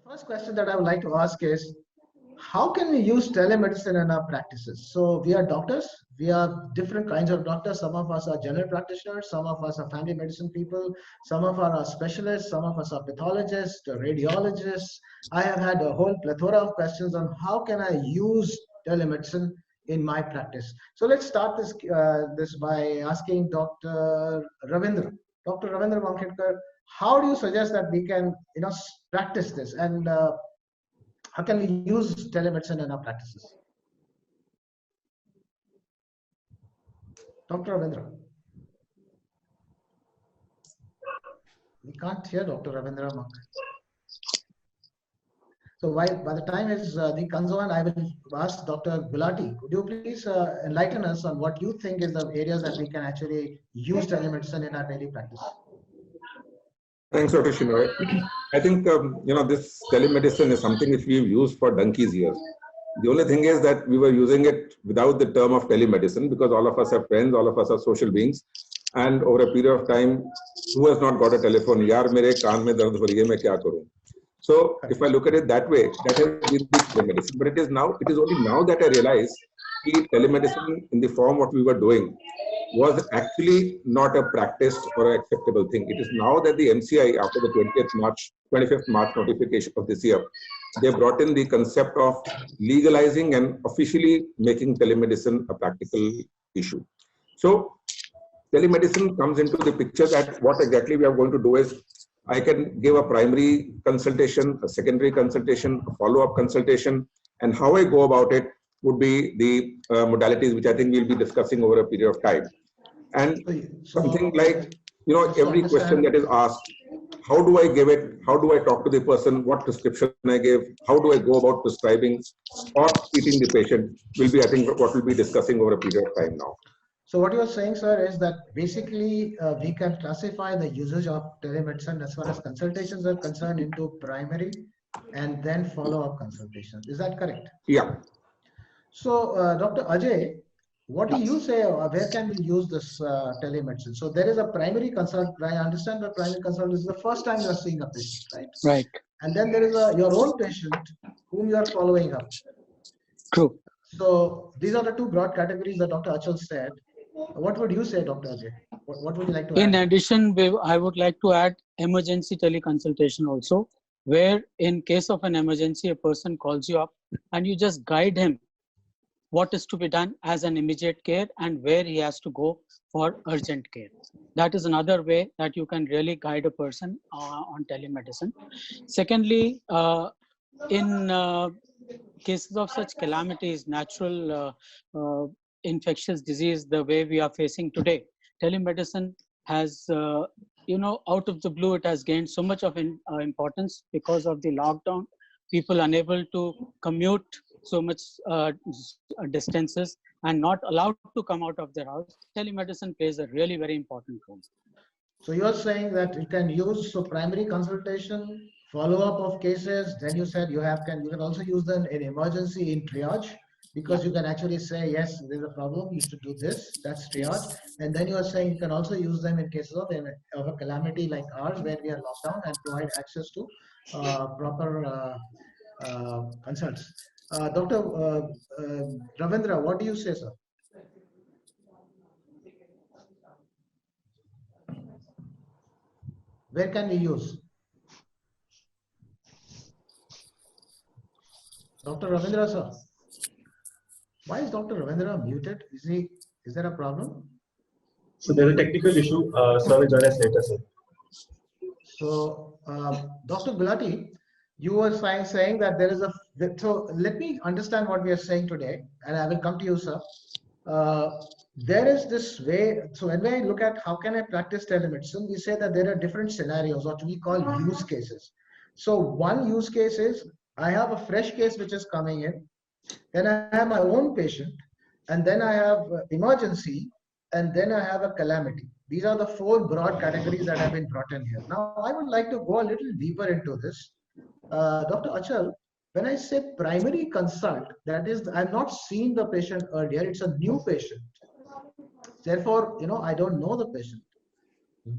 First question that I would like to ask is, how can we use telemedicine in our practices? So we are doctors, we are different kinds of doctors. Some of us are general practitioners, some of us are family medicine people, some of us are specialists, some of us are pathologists, radiologists. I have had a whole plethora of questions on how can I use telemedicine in my practice. So let's start this by asking Dr. Ravindra. Dr. Ravindra Wankhedkar, how do you suggest that we can practice this, and how can we use telemedicine in our practices? Dr. Ravindra. We can't hear Dr. Ravindra. So by the time the comes on, I will ask Dr. Gulati. Could you please enlighten us on what you think is the areas that we can actually use telemedicine in our daily practice? Thanks, Dr. Shinoy. I think this telemedicine is something which we've used for donkey's years. The only thing is that we were using it without the term of telemedicine because all of us are friends, all of us are social beings, and over a period of time, who has not got a telephone? Yaar mere kaan mein dard ho rahi hai, main kya karoon? So if I look at it that way, that has been the telemedicine. But it is only now that I realize that telemedicine in the form what we were doing was actually not a practiced or an acceptable thing. It is now that the MCI, after the 25th March notification of this year, they brought in the concept of legalizing and officially making telemedicine a practical issue. So telemedicine comes into the picture that what exactly we are going to do is I can give a primary consultation, a secondary consultation, a follow-up consultation, and how I go about it would be the modalities which I think we'll be discussing over a period of time. And something like, every question that is asked, how do I give it? How do I talk to the person? What prescription I give? How do I go about prescribing or treating the patient will be, I think, what we'll be discussing over a period of time now. So what you're saying, sir, is that basically we can classify the usage of telemedicine as far as consultations are concerned into primary and then follow-up consultations. Is that correct? Yeah. So Dr. Ajay, what do you say, where can we use this telemedicine? So there is a primary consult. I understand that primary consult is the first time you are seeing a patient, right? Right. And then there is your own patient whom you are following up. True. So these are the two broad categories that Dr. Achal said. What would you say, Dr. Ajay? What would you like to add? In addition, I would like to add emergency teleconsultation also, where in case of an emergency, a person calls you up and you just guide him what is to be done as an immediate care and where he has to go for urgent care. That is another way that you can really guide a person on telemedicine. Secondly, in cases of such calamities, natural infectious disease, the way we are facing today, telemedicine has, out of the blue, it has gained so much of importance because of the lockdown. People unable to commute so much distances and not allowed to come out of their house. Telemedicine plays a really very important role. So you're saying that you can use primary consultation, follow-up of cases. Then you said you can also use them in emergency in triage, because you can actually say, yes, there's a problem, you should do this, that's triage. And then you are saying you can also use them in cases of a calamity like ours, where we are locked down, and provide access to proper consults. Dr. Ravindra, what do you say, sir? Where can we use? Dr. Ravindra, sir. Why is Dr. Ravindra muted? Is there a problem? So there's a technical issue. Sir will join us later, sir. So, Dr. Gulati, you were saying that there is so let me understand what we are saying today, and I will come to you, sir. There is this way, so when I look at how can I practice telemedicine, we say that there are different scenarios, what we call use cases. So one use case is, I have a fresh case which is coming in, then I have my own patient, and then I have emergency, and then I have a calamity. These are the four broad categories that have been brought in here. Now, I would like to go a little deeper into this. Dr. Achal, when I say primary consult, that is, I've not seen the patient earlier, it's a new patient. Therefore, I don't know the patient.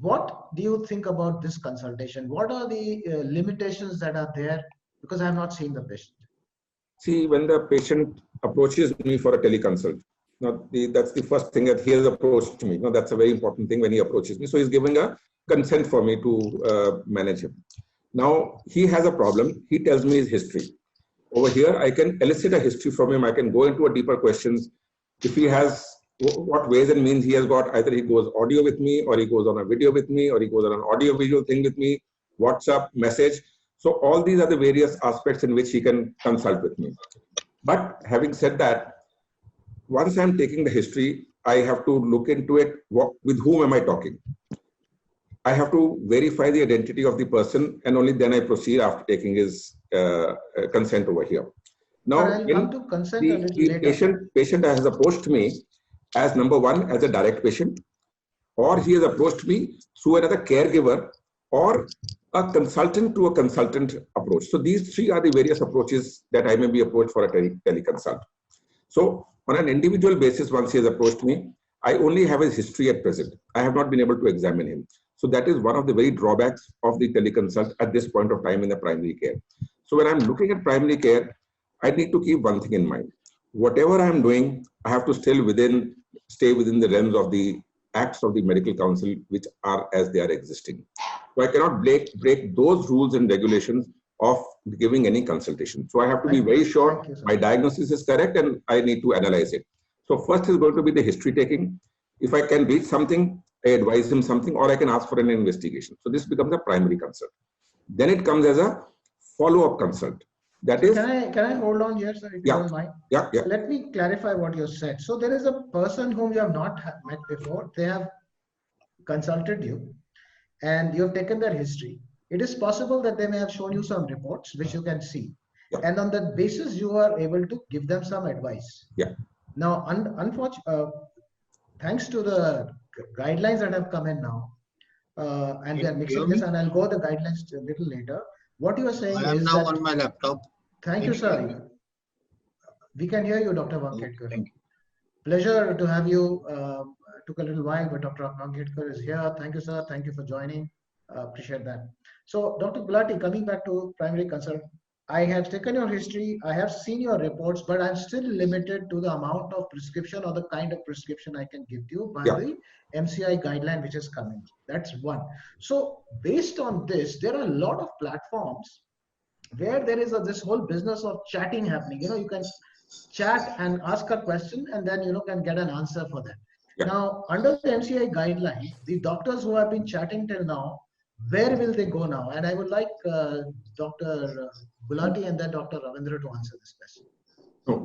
What do you think about this consultation? What are the limitations that are there Because I have not seen the patient. See, when the patient approaches me for a teleconsult, that's the first thing that he has approached me. That's a very important thing when he approaches me. So he's giving a consent for me to manage him. Now, he has a problem. He tells me his history. Over here, I can elicit a history from him. I can go into a deeper questions. If he has what ways and means he has got, either he goes audio with me, or he goes on a video with me, or he goes on an audio video thing with me, WhatsApp, message. So all these are the various aspects in which he can consult with me. But having said that, once I'm taking the history, I have to look into it. With whom am I talking? I have to verify the identity of the person, and only then I proceed after taking his consent over here. Now, I'll come to consent a little later. Patient has approached me as number one, as a direct patient, or he has approached me through another caregiver or a consultant to a consultant approach. So these three are the various approaches that I may be approached for a teleconsult. So on an individual basis, once he has approached me, I only have his history at present. I have not been able to examine him. So that is one of the very drawbacks of the teleconsult at this point of time in the primary care. So when I'm looking at primary care, I need to keep one thing in mind. Whatever I'm doing, I have to stay within the realms of the acts of the medical council, which are as they are existing. So I cannot break those rules and regulations of giving any consultation. So I have to be very sure my diagnosis is correct and I need to analyze it. So first is going to be the history taking. If I can read something, I advise him something, or I can ask for an investigation. So this becomes a primary consult. Then it comes as a follow-up consult. That is. Can I hold on here, sir, if you don't mind? Yeah. Let me clarify what you said. So there is a person whom you have not met before. They have consulted you, and you have taken their history. It is possible that they may have shown you some reports which you can see, and on that basis you are able to give them some advice. Now, unfortunately, thanks to the guidelines that have come in now, and we are mixing this, and I'll go the guidelines a little later. What you are saying I am is now that, on my laptop. Thank you, sir. We can hear you, Dr. Wankhedkar. Thank you. Pleasure to have you. Took a little while, but Dr. Wankhedkar is here. Thank you, sir. Thank you for joining. Appreciate that. So, Dr. Gulati, coming back to primary consult, I have taken your history. I have seen your reports, but I'm still limited to the amount of prescription or the kind of prescription I can give you by the MCI guideline which is coming. That's one. So, based on this, there are a lot of platforms where there is this whole business of chatting happening. You can chat and ask a question, and then can get an answer for that. Now, under the MCI guideline, the doctors who have been chatting till now, where will they go now? And I would like Dr. Gulati and then Dr. Ravindra to answer this question.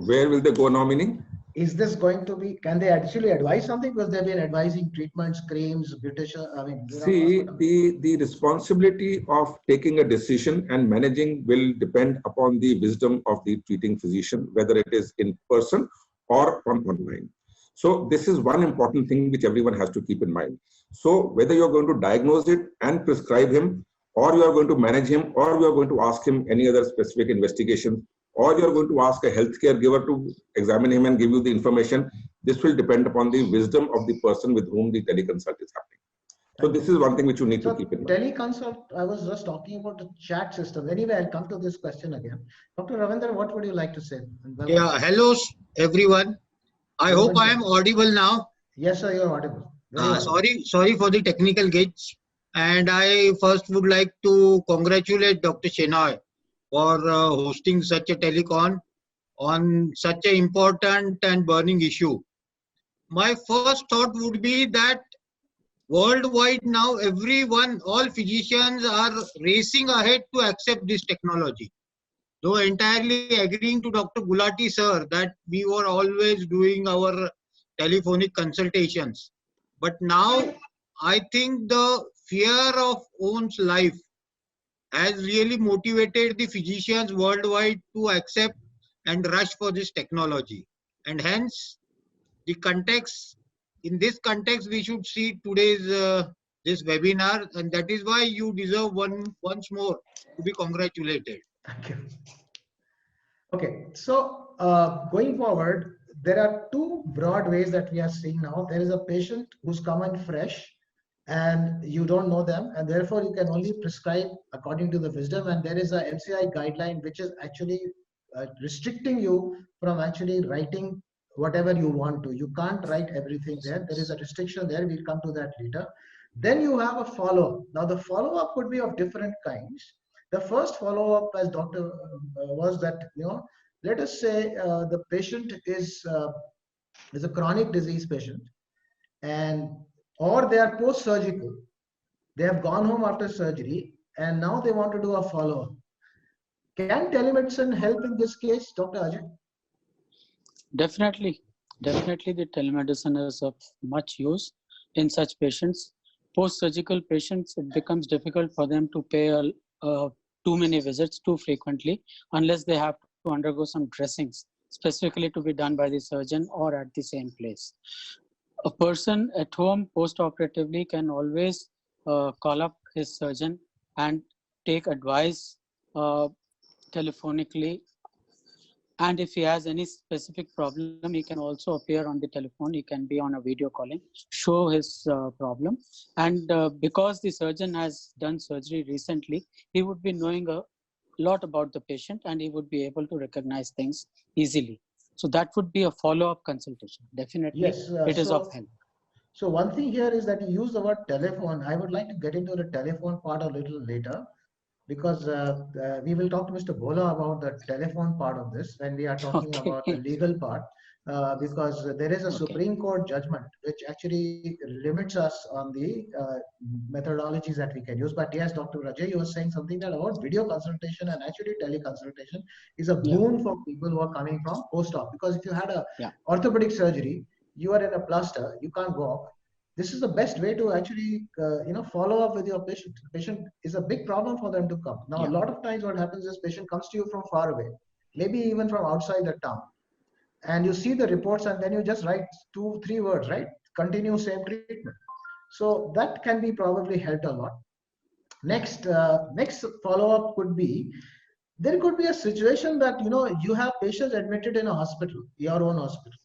Where will they go now, meaning? Is this going to be, can they actually advise something? Because they've been advising treatments, creams, beautician, See, the responsibility of taking a decision and managing will depend upon the wisdom of the treating physician, whether it is in person or online. So this is one important thing which everyone has to keep in mind. So whether you're going to diagnose it and prescribe him, or you are going to manage him, or you are going to ask him any other specific investigation, or you are going to ask a healthcare giver to examine him and give you the information, this will depend upon the wisdom of the person with whom the teleconsult is happening. So this is one thing which you need to keep in mind. Teleconsult, I was just talking about the chat system. Anyway, I'll come to this question again. Dr. Ravindra, what would you like to say? Yeah, hello everyone. I hope I am audible now. Yes, sir, you're audible. Sorry for the technical glitch. And I first would like to congratulate Dr. Shenoy for hosting such a telecon on such an important and burning issue. My first thought would be that worldwide now, all physicians are racing ahead to accept this technology. Though entirely agreeing to Dr. Gulati sir that we were always doing our telephonic consultations. But now I think the fear of one's life has really motivated the physicians worldwide to accept and rush for this technology. And hence, in this context, we should see today's this webinar, and that is why you deserve once more to be congratulated. Thank you. Okay, so going forward, there are two broad ways that we are seeing now. There is a patient who's come in fresh, and you don't know them, and therefore you can only prescribe according to the wisdom. And there is a MCI guideline which is actually restricting you from actually writing whatever you want to. You can't write everything there. There is a restriction there. We'll come to that later. Then you have a follow-up. Now the follow-up could be of different kinds. The first follow-up, as doctor was that, let us say the patient is a chronic disease patient, and or they are post-surgical. They have gone home after surgery, and now they want to do a follow-up. Can telemedicine help in this case, Dr. Ajay? Definitely, definitely the telemedicine is of much use in such patients. Post-surgical patients, it becomes difficult for them to pay too many visits too frequently unless they have to undergo some dressings specifically to be done by the surgeon or at the same place. A person at home post-operatively can always call up his surgeon and take advice telephonically. And if he has any specific problem, he can also appear on the telephone. He can be on a video calling, show his problem. And because the surgeon has done surgery recently, he would be knowing a lot about the patient and he would be able to recognize things easily. So that would be a follow-up consultation. Definitely, Yes, it is of help. So one thing here is that you use the word telephone. I would like to get into the telephone part a little later, because we will talk to Mr. Bhola about the telephone part of this when we are talking about the legal part, because there is a Supreme Court judgment which actually limits us on the methodologies that we can use. But yes, Dr. Rajay, you were saying something that about video consultation and actually teleconsultation is a boon for people who are coming from post-op, because if you had a orthopedic surgery, you are in a plaster, you can't walk. This is the best way to actually follow up with your patient. The patient is a big problem for them to come. Now, a lot of times what happens is patient comes to you from far away, maybe even from outside the town, and you see the reports and then you just write 2-3 words, right? Continue same treatment. So that can be probably helped a lot. Next follow-up could be, there could be a situation that you have patients admitted in a hospital, your own hospital,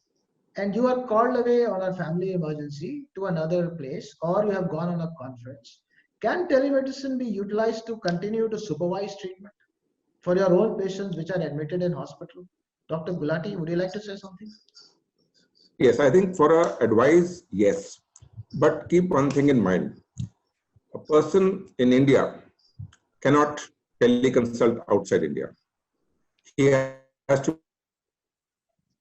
and you are called away on a family emergency to another place, or you have gone on a conference. Can telemedicine be utilized to continue to supervise treatment for your own patients which are admitted in hospital? Dr. Gulati, would you like to say something? Yes, I think for advice, yes. But keep one thing in mind. A person in India cannot teleconsult outside India. He has to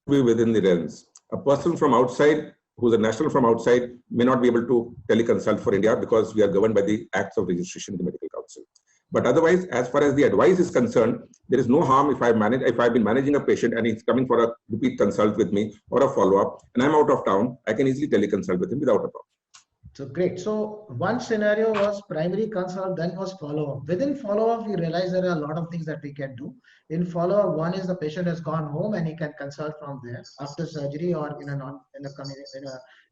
be within the realms. A person from outside, who's a national from outside, may not be able to teleconsult for India because we are governed by the Acts of Registration in the Medical Council. But otherwise, as far as the advice is concerned, there is no harm if I've been managing a patient and he's coming for a repeat consult with me or a follow-up, and I'm out of town, I can easily teleconsult with him without a problem. So great. So one scenario was primary consult, then was follow-up. Within follow-up, we realize there are a lot of things that we can do. In follow-up, one is the patient has gone home and he can consult from there after surgery or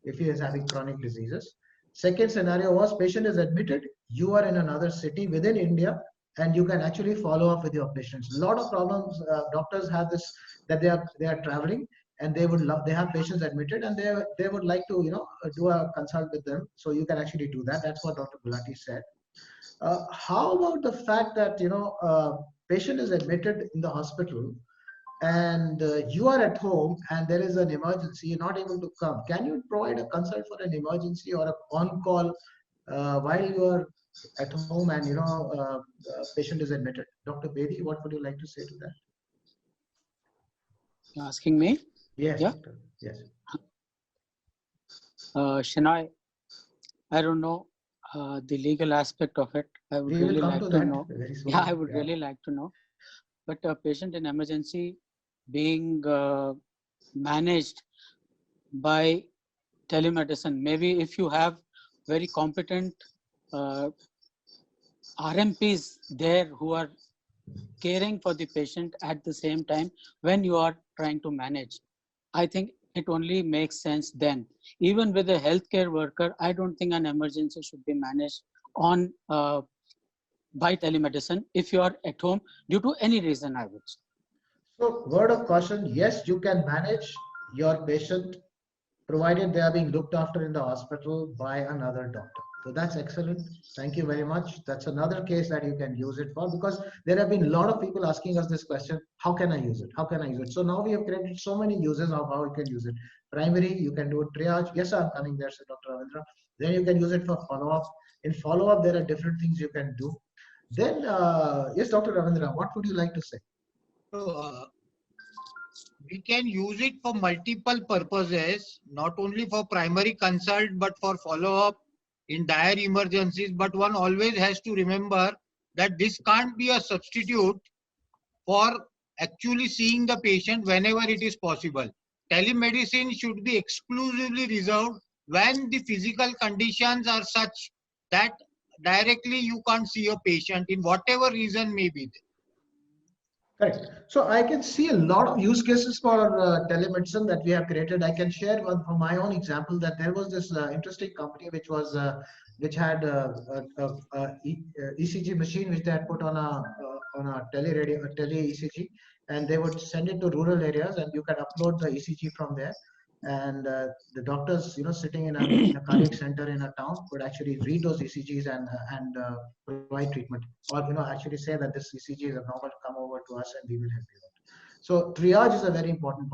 if he is having chronic diseases. Second scenario was patient is admitted, you are in another city within India, and you can actually follow up with your patients. A lot of problems, doctors have this, that they are traveling, and they have patients admitted, and they would like to do a consult with them. So you can actually do that. That's what Dr. Gulati said. How about the fact that patient is admitted in the hospital, and you are at home, and there is an emergency, you're not able to come? Can you provide a consult for an emergency or a on-call while you are at home and patient is admitted? Dr. Bedi, what would you like to say to that? You're asking me? Yes, yeah. Doctor. Yes. Shenoy, I don't know the legal aspect of it. I would really like to know. Yeah, I would really like to know. But a patient in emergency being managed by telemedicine, maybe if you have very competent RMPs there who are caring for the patient at the same time when you are trying to manage, I think it only makes sense then. Even with a healthcare worker, I don't think an emergency should be managed on by telemedicine if you are at home due to any reason, I would say. So, word of caution, yes, you can manage your patient provided they are being looked after in the hospital by another doctor. So that's excellent. Thank you very much. That's another case that you can use it for, because there have been a lot of people asking us this question: how can I use it? How can I use it? So now we have created so many uses of how you can use it. Primary, you can do triage. Yes, I'm coming there, said Dr. Ravindra. Then you can use it for follow-up. In follow-up, there are different things you can do. Then, yes, Dr. Ravindra, what would you like to say? So, we can use it for multiple purposes, not only for primary consult, but for follow-up in dire emergencies. But one always has to remember that this can't be a substitute for actually seeing the patient whenever it is possible. Telemedicine should be exclusively reserved when the physical conditions are such that directly you can't see a patient in whatever reason may be. Correct. So I can see a lot of use cases for telemedicine that we have created. I can share one from my own example, that there was this interesting company which had ECG machine which they had put on a tele ECG, and they would send it to rural areas, and you can upload the ECG from there. And the doctors, sitting in a cardiac center in a town, would actually read those ECGs and provide treatment, or actually say that this ECG is abnormal, come over to us and we will help you out. So triage is a very important part.